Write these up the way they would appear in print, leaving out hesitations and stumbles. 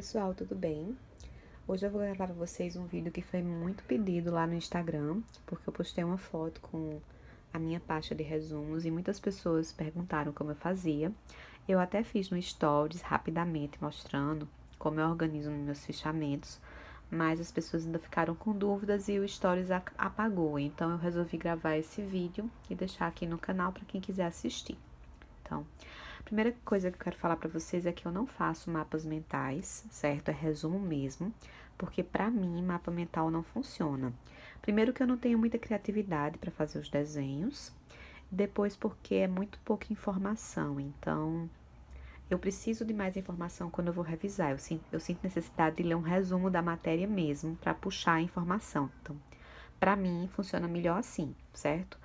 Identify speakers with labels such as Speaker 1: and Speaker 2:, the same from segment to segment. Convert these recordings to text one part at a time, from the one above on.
Speaker 1: pessoal, tudo bem? Hoje eu vou gravar para vocês um vídeo que foi muito pedido lá no Instagram, porque eu postei uma foto com a minha pasta de resumos e muitas pessoas perguntaram como eu fazia. Eu até fiz no Stories rapidamente mostrando como eu organizo meus fichamentos, mas as pessoas ainda ficaram com dúvidas e o Stories apagou, então eu resolvi gravar esse vídeo e deixar aqui no canal para quem quiser assistir. Então, a primeira coisa que eu quero falar para vocês é que eu não faço mapas mentais, certo? É resumo mesmo, porque para mim mapa mental não funciona. Primeiro que eu não tenho muita criatividade para fazer os desenhos, depois porque é muito pouca informação, então eu preciso de mais informação quando eu vou revisar. Eu sinto necessidade de ler um resumo da matéria mesmo para puxar a informação. Então, para mim funciona melhor assim, certo?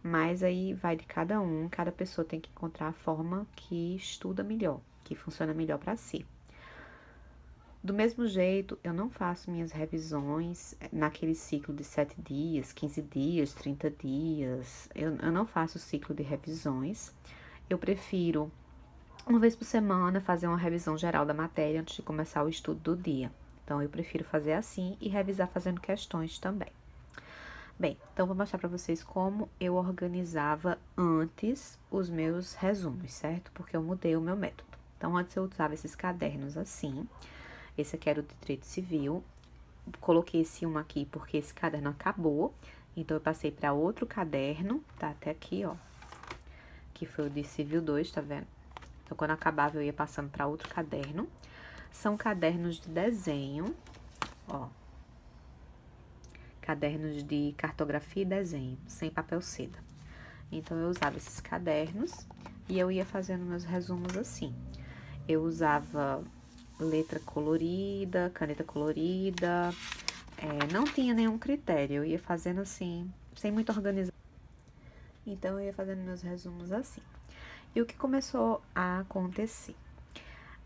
Speaker 1: Mas aí vai de cada pessoa tem que encontrar a forma que estuda melhor, que funciona melhor para si. Do mesmo jeito, eu não faço minhas revisões naquele ciclo de 7 dias, 15 dias, 30 dias. Eu não faço ciclo de revisões. Eu prefiro, uma vez por semana, fazer uma revisão geral da matéria antes de começar o estudo do dia. Então, eu prefiro fazer assim e revisar fazendo questões também. Bem, então vou mostrar para vocês como eu organizava antes os meus resumos, certo? Porque eu mudei o meu método. Então, antes eu usava esses cadernos assim. Esse aqui era o de Direito Civil. Coloquei esse um aqui porque esse caderno acabou. Então, eu passei para outro caderno, tá até aqui, ó. Que foi o de Civil 2, tá vendo? Então, quando acabava, eu ia passando para outro caderno. São cadernos de desenho, ó. Cadernos de cartografia e desenho, sem papel seda. Então, eu usava esses cadernos e eu ia fazendo meus resumos assim. Eu usava letra colorida, caneta colorida, não tinha nenhum critério, eu ia fazendo assim, sem muita organização. Então, eu ia fazendo meus resumos assim. E o que começou a acontecer?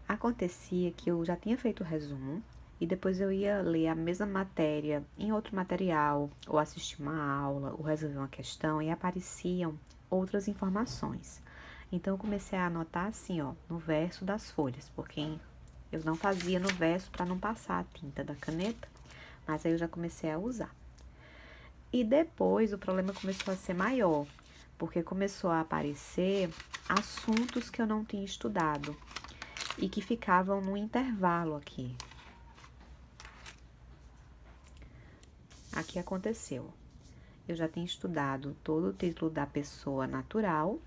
Speaker 1: Acontecia que eu já tinha feito o resumo, e depois eu ia ler a mesma matéria em outro material, ou assistir uma aula, ou resolver uma questão, e apareciam outras informações. Então, eu comecei a anotar assim, ó, no verso das folhas, porque eu não fazia no verso para não passar a tinta da caneta, mas aí eu já comecei a usar. E depois o problema começou a ser maior, porque começou a aparecer assuntos que eu não tinha estudado e que ficavam no intervalo aqui. Aqui aconteceu. Eu já tinha estudado todo o título da pessoa natural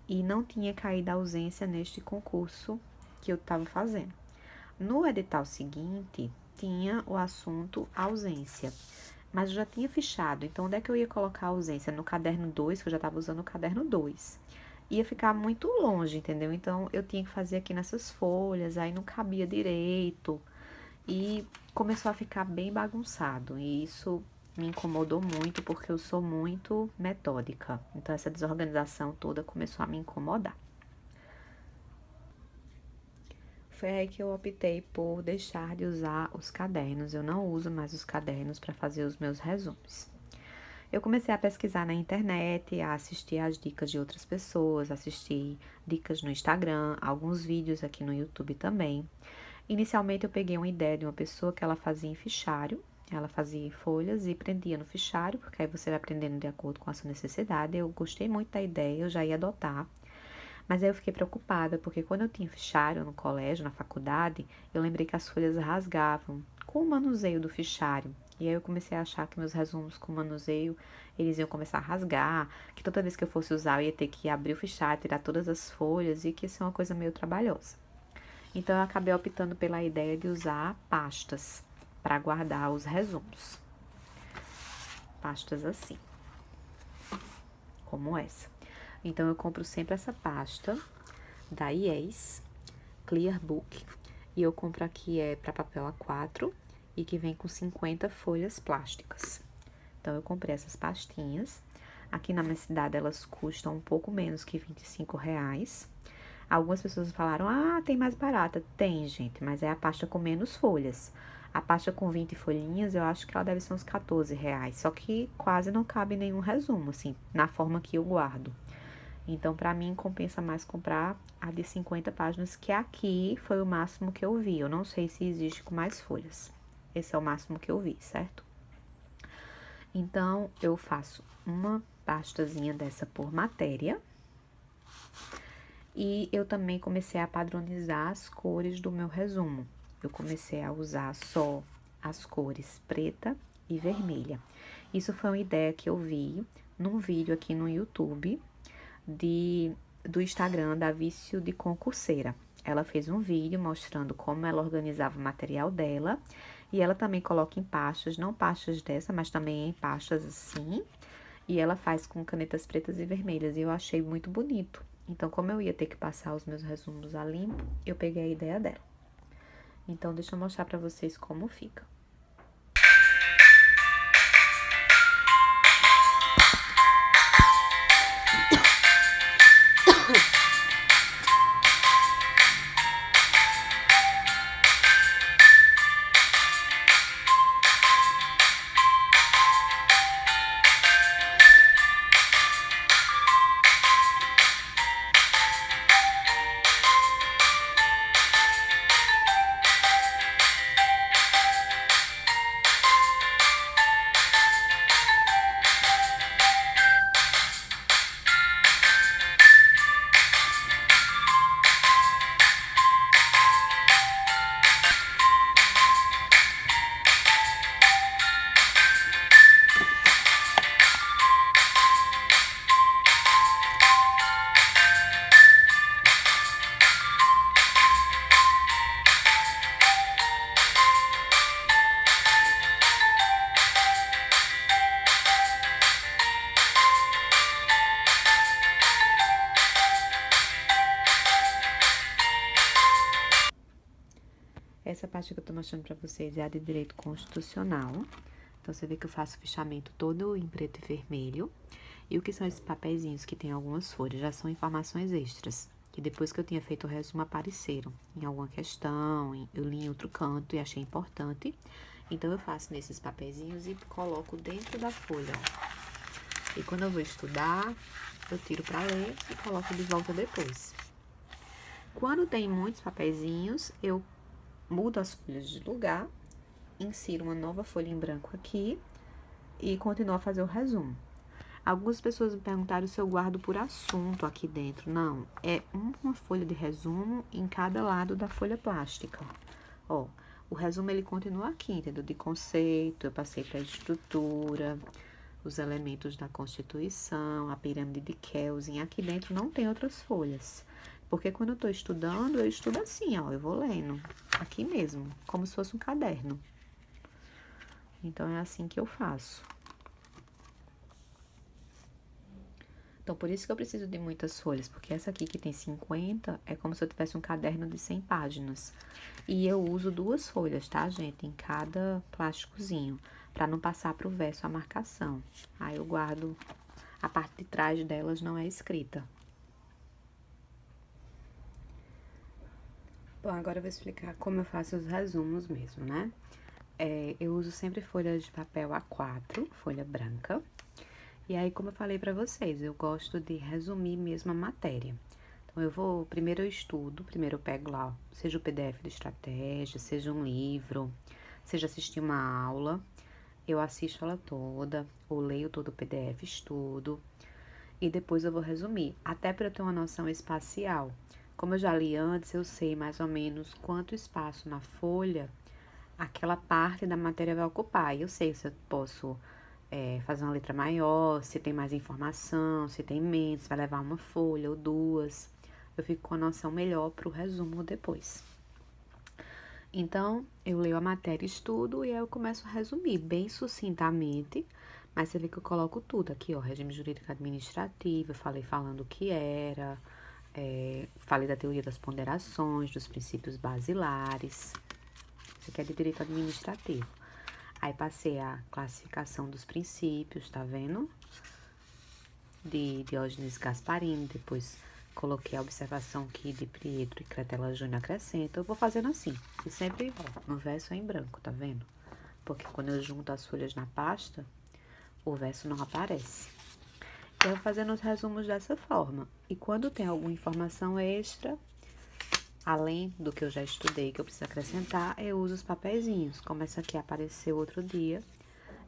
Speaker 1: e não tinha caído a ausência neste concurso que eu estava fazendo. No edital seguinte, tinha o assunto ausência, mas eu já tinha fichado, então onde é que eu ia colocar a ausência? No caderno 2, que eu já estava usando o caderno 2. Ia ficar muito longe, entendeu? Então, eu tinha que fazer aqui nessas folhas, aí não cabia direito. E começou a ficar bem bagunçado, e isso me incomodou muito, porque eu sou muito metódica. Então, essa desorganização toda começou a me incomodar. Foi aí que eu optei por deixar de usar os cadernos. Eu não uso mais os cadernos para fazer os meus resumos. Eu comecei a pesquisar na internet, a assistir às dicas de outras pessoas, assistir dicas no Instagram, alguns vídeos aqui no YouTube também. Inicialmente eu peguei uma ideia de uma pessoa que ela fazia em fichário, ela fazia em folhas e prendia no fichário, porque aí você vai aprendendo de acordo com a sua necessidade. Eu gostei muito da ideia, eu já ia adotar. Mas aí eu fiquei preocupada, porque quando eu tinha fichário no colégio, na faculdade, eu lembrei que as folhas rasgavam com o manuseio do fichário. E aí eu comecei a achar que meus resumos com manuseio, eles iam começar a rasgar, que toda vez que eu fosse usar, eu ia ter que abrir o fichário, tirar todas as folhas, e que isso é uma coisa meio trabalhosa. Então, eu acabei optando pela ideia de usar pastas para guardar os resumos. Pastas assim, como essa. Então, eu compro sempre essa pasta da IES, Clear Book, e eu compro aqui para papel A4 e que vem com 50 folhas plásticas. Então, eu comprei essas pastinhas. Aqui na minha cidade, elas custam um pouco menos que R$ 25. Algumas pessoas falaram, ah, tem mais barata. Tem, gente, mas é a pasta com menos folhas. A pasta com 20 folhinhas, eu acho que ela deve ser uns R$ 14. Só que quase não cabe nenhum resumo, assim, na forma que eu guardo. Então, pra mim, compensa mais comprar a de 50 páginas, que aqui foi o máximo que eu vi. Eu não sei se existe com mais folhas. Esse é o máximo que eu vi, certo? Então, eu faço uma pastazinha dessa por matéria. E eu também comecei a padronizar as cores do meu resumo. Eu comecei a usar só as cores preta e vermelha. Isso foi uma ideia que eu vi num vídeo aqui no YouTube do Instagram da Vício de Concurseira. Ela fez um vídeo mostrando como ela organizava o material dela. E ela também coloca em pastas, não pastas dessa, mas também em pastas assim. E ela faz com canetas pretas e vermelhas. E eu achei muito bonito. Então, como eu ia ter que passar os meus resumos a limpo, eu peguei a ideia dela. Então, deixa eu mostrar pra vocês como fica. Essa parte que eu tô mostrando pra vocês é a de direito constitucional. Então, você vê que eu faço o fichamento todo em preto e vermelho. E o que são esses papeizinhos que tem algumas folhas? Já são informações extras, que depois que eu tinha feito o resumo apareceram em alguma questão, eu li em outro canto e achei importante. Então, eu faço nesses papeizinhos e coloco dentro da folha, ó. E quando eu vou estudar, eu tiro pra ler e coloco de volta depois. Quando tem muitos papeizinhos, eu mudo as folhas de lugar, insiro uma nova folha em branco aqui e continuo a fazer o resumo. Algumas pessoas me perguntaram se eu guardo por assunto aqui dentro. Não, é uma folha de resumo em cada lado da folha plástica. Ó, o resumo ele continua aqui, entendeu? De conceito, eu passei para a estrutura, os elementos da Constituição, a pirâmide de Kelsen. Aqui dentro não tem outras folhas. Porque quando eu tô estudando, eu estudo assim, ó, eu vou lendo, aqui mesmo, como se fosse um caderno. Então, é assim que eu faço. Então, por isso que eu preciso de muitas folhas, porque essa aqui que tem 50 é como se eu tivesse um caderno de 100 páginas. E eu uso 2 folhas, tá, gente, em cada plásticozinho, pra não passar pro verso a marcação. Aí eu guardo, a parte de trás delas não é escrita. Bom, agora eu vou explicar como eu faço os resumos mesmo, né? Eu uso sempre folhas de papel A4, folha branca. E aí, como eu falei pra vocês, eu gosto de resumir mesmo a matéria. Então, primeiro eu estudo, primeiro eu pego lá, seja o PDF de estratégia, seja um livro, seja assistir uma aula, eu assisto ela toda, ou leio todo o PDF, estudo, e depois eu vou resumir, até para eu ter uma noção espacial. Como eu já li antes, eu sei mais ou menos quanto espaço na folha aquela parte da matéria vai ocupar. E eu sei se eu posso fazer uma letra maior, se tem mais informação, se tem menos, se vai levar uma folha ou 2. Eu fico com a noção melhor para o resumo depois. Então, eu leio a matéria, estudo e aí eu começo a resumir bem sucintamente. Mas você vê que eu coloco tudo aqui, ó, regime jurídico administrativo, eu falei falando o que era, falei da teoria das ponderações, dos princípios basilares. Isso aqui é de direito administrativo. Aí, passei a classificação dos princípios, tá vendo? De Diógenes Gasparini, depois coloquei a observação que de Pietro e Cretella Júnior acrescenta. Eu vou fazendo assim, e sempre, ó, no verso é em branco, tá vendo? Porque quando eu junto as folhas na pasta, o verso não aparece. eu vou fazendo os resumos dessa forma. E quando tem alguma informação extra, além do que eu já estudei, que eu preciso acrescentar, eu uso os papeizinhos. Como essa aqui apareceu outro dia,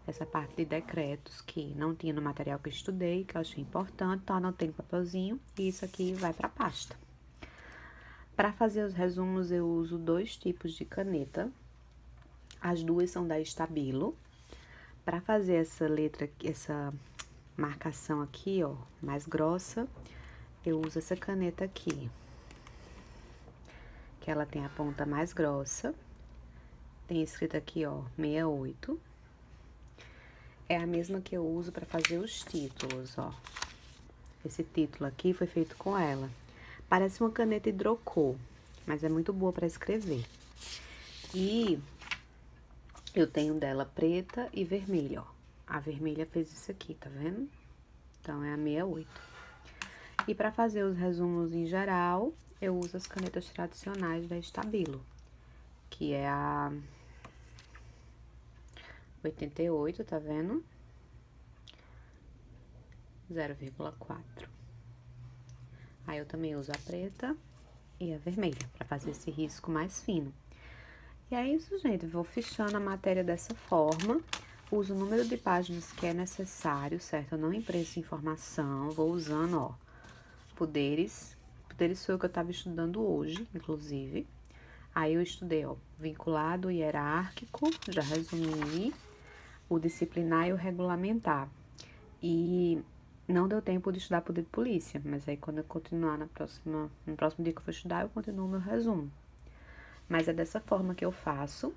Speaker 1: essa parte de decretos que não tinha no material que eu estudei, que eu achei importante, então anotei no papelzinho e isso aqui vai para a pasta. Para fazer os resumos, eu uso 2 tipos de caneta. As duas são da Stabilo. Para fazer essa letra, essa marcação aqui, ó, mais grossa, eu uso essa caneta aqui, que ela tem a ponta mais grossa. Tem escrito aqui, ó, 68. É a mesma que eu uso para fazer os títulos, ó. Esse título aqui foi feito com ela. Parece uma caneta hidrocor, mas é muito boa para escrever. E eu tenho dela preta e vermelha, ó. A vermelha fez isso aqui, tá vendo? Então, é a 68. E para fazer os resumos em geral, eu uso as canetas tradicionais da Stabilo, que é a 88, tá vendo? 0,4. Aí eu também uso a preta e a vermelha para fazer esse risco mais fino. E é isso, gente. Vou fichando a matéria dessa forma. Uso o número de páginas que é necessário, certo? Eu não impresso informação. Vou usando, ó, poderes. Poderes foi o que eu estava estudando hoje, inclusive. Aí eu estudei, ó, vinculado, hierárquico, já resumi, o disciplinar e o regulamentar. E não deu tempo de estudar poder de polícia, mas aí quando eu continuar no próximo dia que eu for estudar, eu continuo o meu resumo. Mas é dessa forma que eu faço.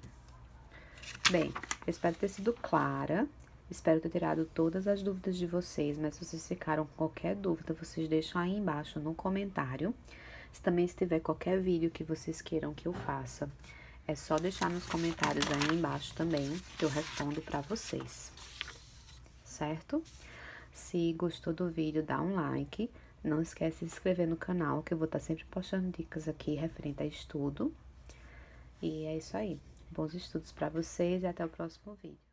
Speaker 1: Bem, eu espero ter sido clara, espero ter tirado todas as dúvidas de vocês, mas se vocês ficaram com qualquer dúvida, vocês deixam aí embaixo no comentário. Se tiver qualquer vídeo que vocês queiram que eu faça, é só deixar nos comentários aí embaixo também, que eu respondo pra vocês, certo? Se gostou do vídeo, dá um like, não esquece de se inscrever no canal, que eu vou estar sempre postando dicas aqui referente a estudo. E é isso aí. Bons estudos para vocês e até o próximo vídeo.